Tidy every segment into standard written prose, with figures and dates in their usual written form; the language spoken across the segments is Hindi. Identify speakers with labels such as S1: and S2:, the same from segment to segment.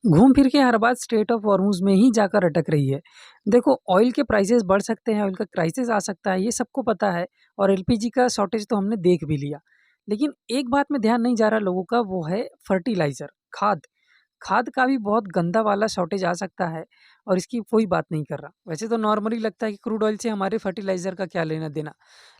S1: घूम फिर के हर बात स्ट्रेट ऑफ हॉर्मूज़ में ही जाकर अटक रही है। देखो ऑयल के प्राइसेज़ बढ़ सकते हैं, ऑयल का क्राइसिस आ सकता है, ये सबको पता है और एलपीजी का शॉर्टेज तो हमने देख भी लिया। लेकिन एक बात में ध्यान नहीं जा रहा लोगों का वो है फर्टिलाइज़र, खाद। खाद का भी बहुत गंदा वाला शॉर्टेज आ सकता है और इसकी कोई बात नहीं कर रहा। वैसे तो नॉर्मली लगता है कि क्रूड ऑयल से हमारे फर्टिलाइज़र का क्या लेना-देना,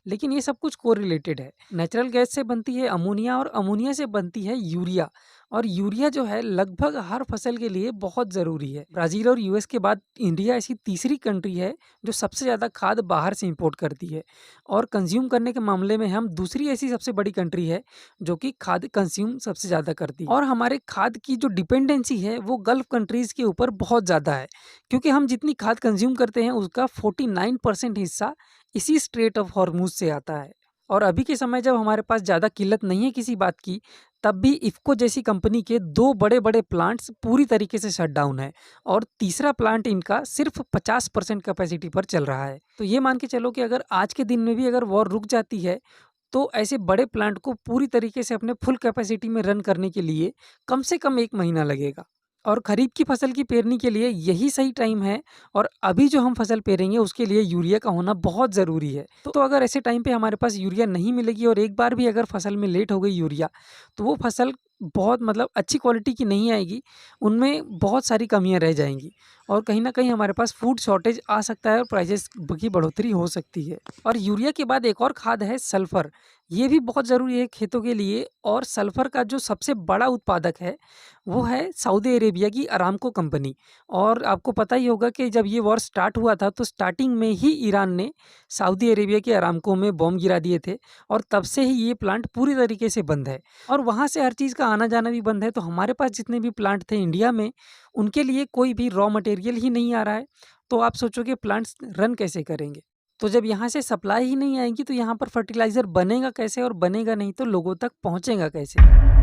S1: लेकिन ये सब कुछ कोरिलेटेड है। नेचुरल गैस से बनती है अमोनिया और अमोनिया से बनती है यूरिया और यूरिया जो है लगभग हर फसल के लिए बहुत ज़रूरी है। ब्राज़ील और यूएस के बाद इंडिया ऐसी तीसरी कंट्री है जो सबसे ज़्यादा खाद बाहर से इम्पोर्ट करती है और कंज़्यूम करने के मामले में हम दूसरी ऐसी सबसे बड़ी कंट्री है जो कि खाद कंज़्यूम सबसे ज़्यादा करती है और हमारे खाद की जो डिपेंडेंसी है वो गल्फ़ कंट्रीज़ के ऊपर बहुत ज़्यादा है क्योंकि हम जितनी खाद कंज़्यूम करते हैं उसका 49% हिस्सा इसी स्ट्रेट ऑफ हॉर्मूज़ से आता है। और अभी के समय जब हमारे पास ज़्यादा किल्लत नहीं है किसी बात की, तब भी इफ़को जैसी कंपनी के 2 बड़े-बड़े प्लांट्स पूरी तरीके से शट डाउन है और तीसरा प्लांट इनका सिर्फ़ 50% कैपेसिटी पर चल रहा है। तो ये मान के चलो कि अगर आज के दिन में भी अगर वॉर रुक जाती है तो ऐसे बड़े प्लांट को पूरी तरीके से अपने फुल कैपेसिटी में रन करने के लिए कम से कम 1 महीना लगेगा। और खरीफ की फसल की पेरनी के लिए यही सही टाइम है और अभी जो हम फसल पेरेंगे उसके लिए यूरिया का होना बहुत ज़रूरी है। तो अगर ऐसे टाइम पे हमारे पास यूरिया नहीं मिलेगी और एक बार भी अगर फसल में लेट हो गई यूरिया, तो वो फसल बहुत मतलब अच्छी क्वालिटी की नहीं आएगी, उनमें बहुत सारी कमियाँ रह जाएँगी और कहीं न कहीं हमारे पास फूड शॉर्टेज आ सकता है और प्राइसेज़ की बढ़ोतरी हो सकती है। और यूरिया के बाद एक और खाद है सल्फ़र, ये भी बहुत ज़रूरी है खेतों के लिए और सल्फ़र का जो सबसे बड़ा उत्पादक है, वो है सऊदी अरेबिया की अरामको कंपनी। और आपको पता ही होगा कि जब ये वॉर स्टार्ट हुआ था, तो स्टार्टिंग में ही ईरान ने सऊदी अरेबिया के अरामको में बॉम्ब गिरा दिए थे और तब से ही ये प्लांट पूरी तरीके से बंद है और वहाँ से हर चीज़ का आना-जाना भी बंद है। तो हमारे पास जितने भी प्लांट थे इंडिया में, उनके लिए कोई भी रॉ मटेरियल ही नहीं आ रहा है, तो आप सोचो कि प्लांट्स रन कैसे करेंगे? तो जब यहाँ से सप्लाई ही नहीं आएगी, तो यहाँ पर फर्टिलाइज़र बनेगा कैसे और बनेगा नहीं तो लोगों तक पहुँचेगा कैसे?